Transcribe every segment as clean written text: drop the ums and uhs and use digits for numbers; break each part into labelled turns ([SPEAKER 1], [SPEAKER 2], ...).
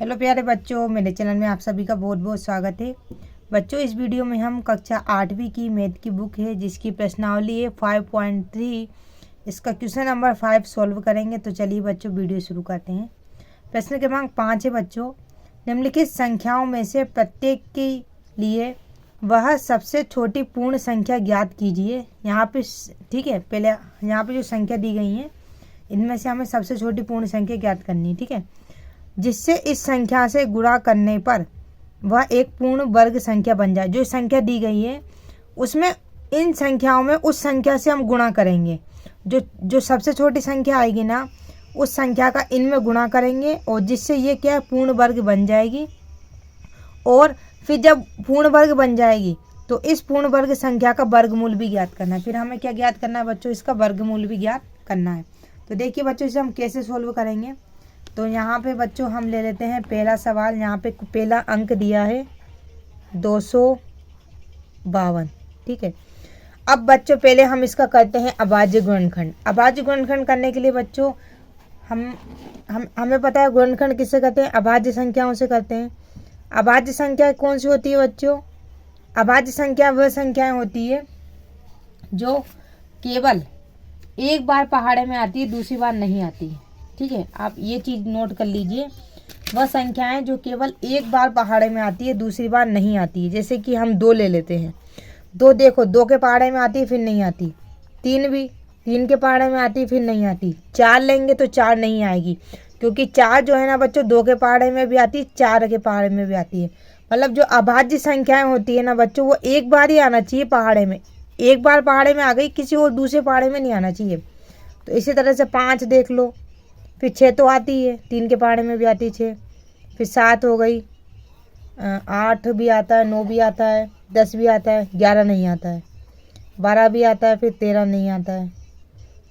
[SPEAKER 1] Hello प्यारे बच्चों, मेरे चैनल में आप सभी का बहुत बहुत स्वागत है। बच्चों, इस वीडियो में हम कक्षा 8वीं की मैथ की बुक है जिसकी प्रश्नावली है 5.3। इसका क्वेश्चन नंबर 5 सॉल्व करेंगे। तो चलिए बच्चों वीडियो शुरू करते हैं। प्रश्न क्रमांक 5 है बच्चों, निम्नलिखित संख्याओं में से प्रत्येक के लिए वह सबसे छोटी पूर्ण संख्या ज्ञात कीजिए। यहाँ पे ठीक है, पहले यहाँ पे जो संख्या दी गई है इनमें से हमें सबसे छोटी पूर्ण संख्या ज्ञात करनी है। ठीक है, जिससे इस संख्या से गुणा करने पर वह एक पूर्ण वर्ग संख्या बन जाए। जो संख्या दी गई है उसमें इन संख्याओं में उस संख्या से हम गुणा करेंगे। जो जो सबसे छोटी संख्या आएगी ना, उस संख्या का इनमें गुणा करेंगे और जिससे ये क्या है, पूर्ण वर्ग बन जाएगी। और फिर जब पूर्ण वर्ग बन जाएगी तो इस पूर्ण वर्ग संख्या का वर्गमूल भी ज्ञात करना है। फिर हमें क्या ज्ञात करना है बच्चों, इसका वर्गमूल भी ज्ञात करना है। तो देखिए बच्चों, इसे हम कैसे सोल्व करेंगे। तो यहाँ पे बच्चों हम ले लेते हैं पहला सवाल। यहाँ पे पहला अंक दिया है 252। ठीक है, अब बच्चों पहले हम इसका करते हैं अभाज्य गुणनखंड। अभाज्य गुणनखंड करने के लिए बच्चों हमें पता है गुणनखंड किससे करते हैं, अभाज्य संख्याओं से करते हैं। अभाज्य संख्या कौन सी होती है बच्चों? अभाज्य संख्या वह संख्याएं होती है जो केवल एक बार पहाड़े में आती है, दूसरी बार नहीं आती है। ठीक है, आप ये चीज़ नोट कर लीजिए। वह संख्याएं जो केवल एक बार पहाड़े में आती है, दूसरी बार नहीं आती है। जैसे कि हम 2 ले लेते हैं। 2 देखो, 2 के पहाड़े में आती है फिर नहीं आती। 3 भी 3 के पहाड़े में आती है फिर नहीं आती। 4 लेंगे तो 4 नहीं आएगी, क्योंकि 4 जो है ना बच्चों 2 के पहाड़े में भी आती है, 4 के पहाड़े में भी आती है। मतलब जो अभाज्य संख्याएं होती है ना बच्चों, वो एक बार ही आना चाहिए पहाड़े में। एक बार पहाड़े में आ गई, किसी और दूसरे पहाड़े में नहीं आना चाहिए। तो इसी तरह से 5 देख लो, फिर 6 तो आती है, 3 के पहाड़े में भी आती है 6। फिर 7 हो गई, 8 भी आता है, 9 भी आता है, 10 भी आता है, 11 नहीं आता है, 12 भी आता है, फिर 13 नहीं आता है,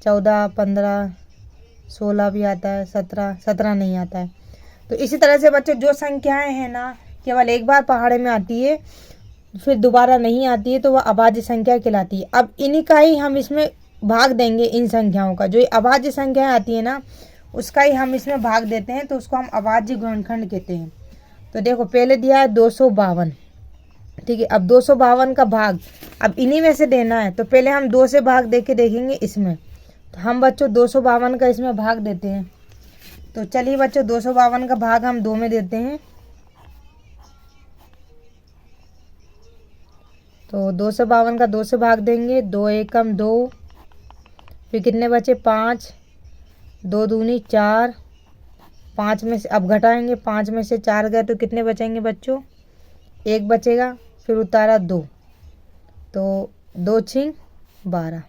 [SPEAKER 1] 14, 15, 16 भी आता है, 17 नहीं आता है। तो इसी तरह से बच्चों जो संख्याएं हैं ना केवल एक बार पहाड़े में आती है फिर दोबारा नहीं आती है, तो वह अभाज्य संख्या कहलाती है। अब इन्हीं का ही हम इसमें भाग देंगे। इन संख्याओं का जो अभाज्य संख्याएं आती है ना, उसका ही हम इसमें भाग देते हैं, तो उसको हम अभाज्य गुणनखंड कहते हैं। तो देखो पहले दिया है 252। ठीक है, अब 252 का भाग अब इन्हीं में से देना है। तो पहले हम 2 से भाग दे के देखेंगे इसमें। तो हम बच्चों 252 का इसमें भाग देते हैं। तो चलिए बच्चों 252 का भाग हम 2 में देते हैं। तो 252 का 2 से भाग देंगे, 2 एकम 2, फिर कितने बचे 5, 2 दूनी 4, 5 में से अब घटाएंगे, 5 में से 4 गए तो कितने बचेंगे बच्चों, 1 बचेगा। फिर उतारा 2, तो 2 छिंग 12।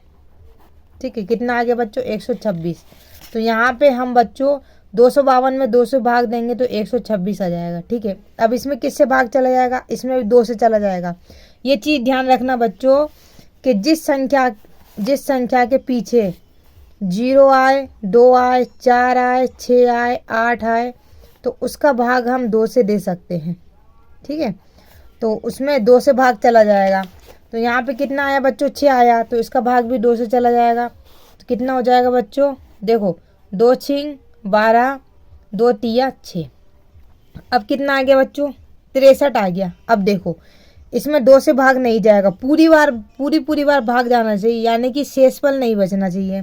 [SPEAKER 1] ठीक है, कितना आ गया बच्चों 126। तो यहाँ पे हम बच्चों 252 में 2 से भाग देंगे तो 126 आ जाएगा। ठीक है, अब इसमें किससे भाग चला जाएगा, इसमें भी 2 से चला जाएगा। ये चीज़ ध्यान रखना बच्चों कि जिस संख्या के पीछे 0 आए, 2 आए, 4 आए, 6 आए, 8 आए, तो उसका भाग हम 2 से दे सकते हैं। ठीक है, तो उसमें 2 से भाग चला जाएगा। तो यहाँ पे कितना आया बच्चों, 6 आया, तो इसका भाग भी 2 से चला जाएगा। तो कितना हो जाएगा बच्चों, देखो 2 छिंग 12, 2 तिया 6। अब कितना आ गया बच्चों, 63 आ गया। अब देखो इसमें 2 से भाग नहीं जाएगा, पूरी बार भाग जाना चाहिए, यानी कि शेषफल नहीं बचना चाहिए।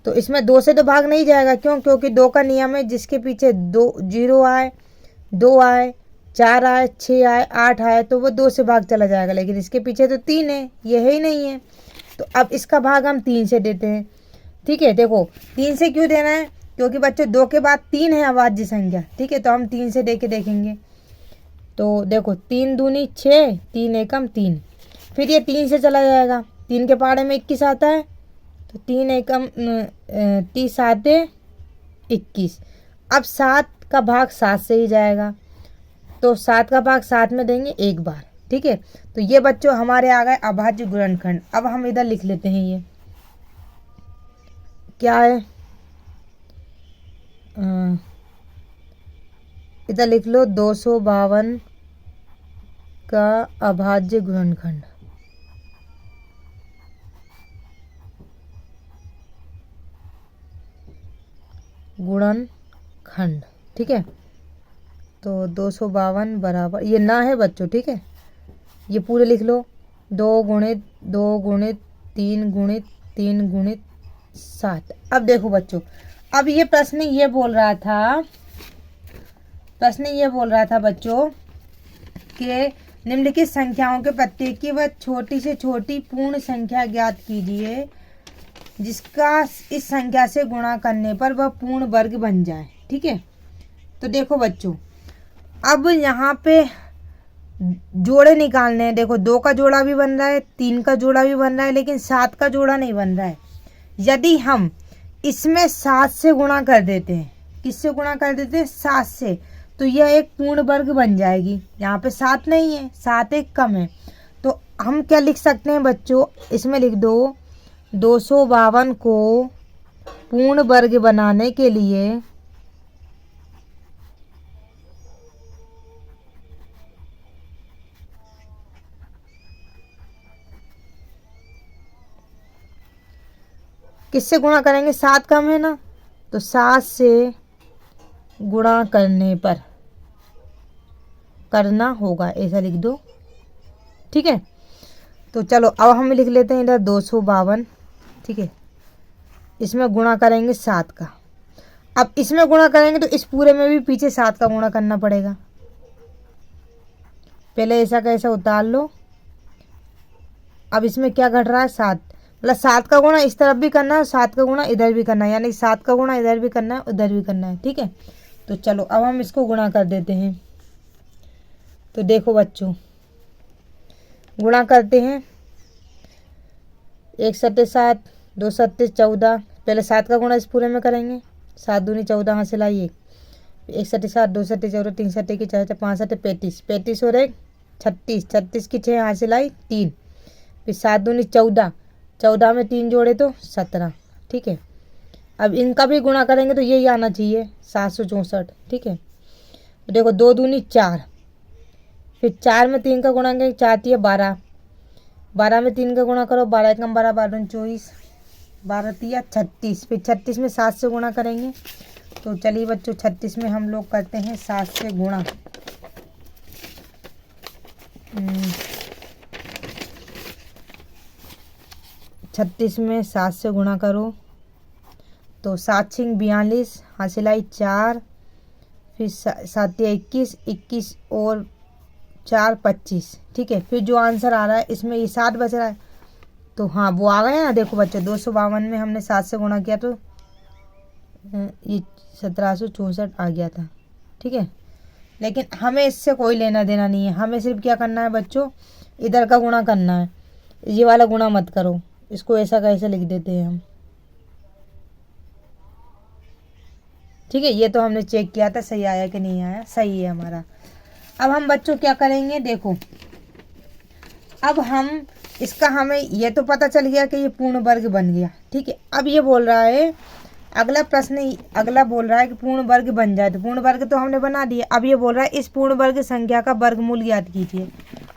[SPEAKER 1] तो इसमें 2 से तो भाग नहीं जाएगा, क्यों? क्योंकि 2 का नियम है, जिसके पीछे 2 0 आए, 2 आए, 4 आए, 6 आए, 8 आए, तो वो 2 से भाग चला जाएगा। लेकिन इसके पीछे तो 3 है, ये है ही नहीं है। तो अब इसका भाग हम 3 से देते हैं। ठीक है, देखो 3 से क्यों देना है, क्योंकि बच्चों 2 के बाद 3 है अभाज्य संख्या। ठीक है, तो हम 3 से दे के देखेंगे। तो देखो 3 दूनी 6, 3 एकम 3, फिर ये 3 से चला जाएगा। 3 के पहाड़े में 21 आता है, तो 3 एकम 30 7 21। अब 7 का भाग 7 से ही जाएगा, तो 7 का भाग 7 में देंगे एक बार। ठीक है, तो ये बच्चों हमारे आ गए अभाज्य गुणनखंड। अब हम इधर लिख लेते हैं, ये क्या है, इधर लिख लो 252 का अभाज्य गुणनखंड। गुणनखंड। ठीक है, तो 252 बराबर, ये ना है बच्चों, ठीक है, ये पूरे लिख लो। 2 गुणित 2 गुणित 3 गुणित 3 गुणित 7। अब देखो बच्चों, अब ये प्रश्न ये बोल रहा था बच्चों कि निम्नलिखित संख्याओं के प्रत्येक की व छोटी से छोटी पूर्ण संख्या ज्ञात कीजिए जिसका इस संख्या से गुणा करने पर वह पूर्ण वर्ग बन जाए। ठीक है, तो देखो बच्चों, अब यहाँ पे जोड़े निकालने हैं। देखो 2 का जोड़ा भी बन रहा है, 3 का जोड़ा भी बन रहा है, लेकिन 7 का जोड़ा नहीं बन रहा है। यदि हम इसमें 7 से गुणा कर देते हैं, किससे गुणा कर देते हैं? 7 से, तो यह एक पूर्ण वर्ग बन जाएगी। यहाँ पे 7 नहीं है, 7 एक कम है, तो हम क्या लिख सकते हैं बच्चों? इसमें लिख दो 252 को पूर्ण वर्ग बनाने के लिए किससे गुणा करेंगे? 7 कम है ना, तो 7 से गुणा करने पर करना होगा, ऐसा लिख दो। ठीक है, तो चलो अब हम लिख लेते हैं इधर 252। ठीक है, इसमें गुणा करेंगे 7 का। अब इसमें गुणा करेंगे तो इस पूरे में भी पीछे 7 का गुणा करना पड़ेगा। पहले ऐसा का ऐसा उतार लो। अब इसमें क्या घट रहा है? 7, मतलब 7 का गुणा इस तरफ भी करना है, 7 का गुणा इधर भी करना है, यानी 7 का गुणा इधर भी करना है, उधर भी करना है। ठीक है, तो चलो अब हम इसको गुणा कर देते हैं। तो देखो बच्चों, गुणा करते हैं। 1 सत्ते 7, 2 सत्ते 14। पहले 7 का गुणा इस पूरे में करेंगे। 7 दूनी 14, यहाँ से लाई 1 सत्ते 7, 2 सत्ते 14, 3 सत्ते की 4, 5 सत्ते 35, 35 और 1 36, 36 की 6 यहाँ से लाई 3, फिर 7 दूनी 14, 14 में 3 जोड़े तो 17। ठीक है, अब इनका भी गुणा करेंगे तो यही आना चाहिए 764। ठीक है, तो देखो 2 दूनी 4, फिर 4 में 3 का गुणा करेंगे, 4 तिया 12, 12 में 3 का गुणा करो, 12 एकम 12, 12 24, 12 तिया 36, फिर 36 में 7 से गुणा करेंगे। तो चलिए बच्चों, 36 में हम लोग करते हैं 7 से गुणा। 36 में 7 से गुणा करो तो 7 छिंग 42, हासिल आई 4, फिर 7 21, 21 और 4 25। ठीक है, फिर जो आंसर आ रहा है इसमें ये 7 बच रहा है, तो हाँ वो आ गया ना। देखो बच्चों, 252 में हमने 7 से गुणा किया तो ये 1764 आ गया था। ठीक है, लेकिन हमें इससे कोई लेना देना नहीं है, हमें सिर्फ क्या करना है बच्चों? इधर का गुणा करना है, ये वाला गुणा मत करो, इसको ऐसा कैसे लिख देते हैं हम। ठीक है, ये तो हमने चेक किया था सही आया कि नहीं आया, सही है हमारा। अब हम बच्चों क्या करेंगे? देखो, अब हम इसका, हमें ये तो पता चल गया कि ये पूर्ण वर्ग बन गया। ठीक है, अब ये बोल रहा है, अगला प्रश्न अगला बोल रहा है कि पूर्ण वर्ग बन जाए, तो पूर्ण वर्ग तो हमने बना दिया। अब ये बोल रहा है इस पूर्ण वर्ग संख्या का वर्गमूल ज्ञात कीजिए।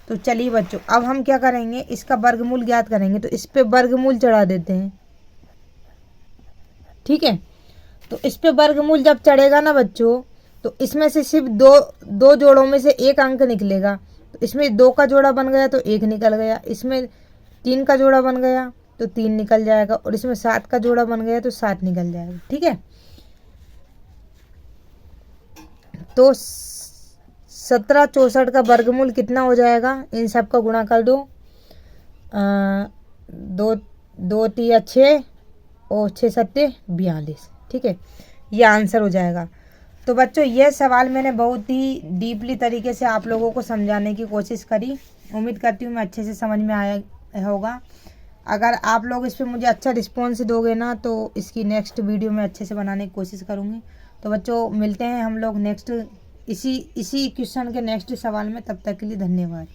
[SPEAKER 1] तो चलिए बच्चों, अब हम क्या करेंगे? इसका वर्गमूल ज्ञात करेंगे, तो इस पे वर्गमूल चढ़ा देते हैं। ठीक है, तो इस पे वर्गमूल जब चढ़ेगा ना बच्चों, तो इसमें से सिर्फ दो जोड़ों में से एक अंक निकलेगा। तो इसमें 2 का जोड़ा बन गया तो 1 निकल गया, इसमें 3 का जोड़ा बन गया तो 3 निकल जाएगा, और इसमें 7 का जोड़ा बन गया तो 7 निकल जाएगा। ठीक है, तो 1764 का वर्गमूल कितना हो जाएगा? इन सब का गुणा कर दो, 2 तिया 6 और 6 सत्ते 42। ठीक है, ये आंसर हो जाएगा। तो बच्चों, यह सवाल मैंने बहुत ही डीपली तरीके से आप लोगों को समझाने की कोशिश करी। उम्मीद करती हूँ मैं अच्छे से समझ में आया होगा। अगर आप लोग इस पर मुझे अच्छा रिस्पॉन्स दोगे ना, तो इसकी नेक्स्ट वीडियो में अच्छे से बनाने की कोशिश करूँगी। तो बच्चों, मिलते हैं हम लोग नेक्स्ट इसी क्वेश्चन के नेक्स्ट सवाल में। तब तक के लिए धन्यवाद।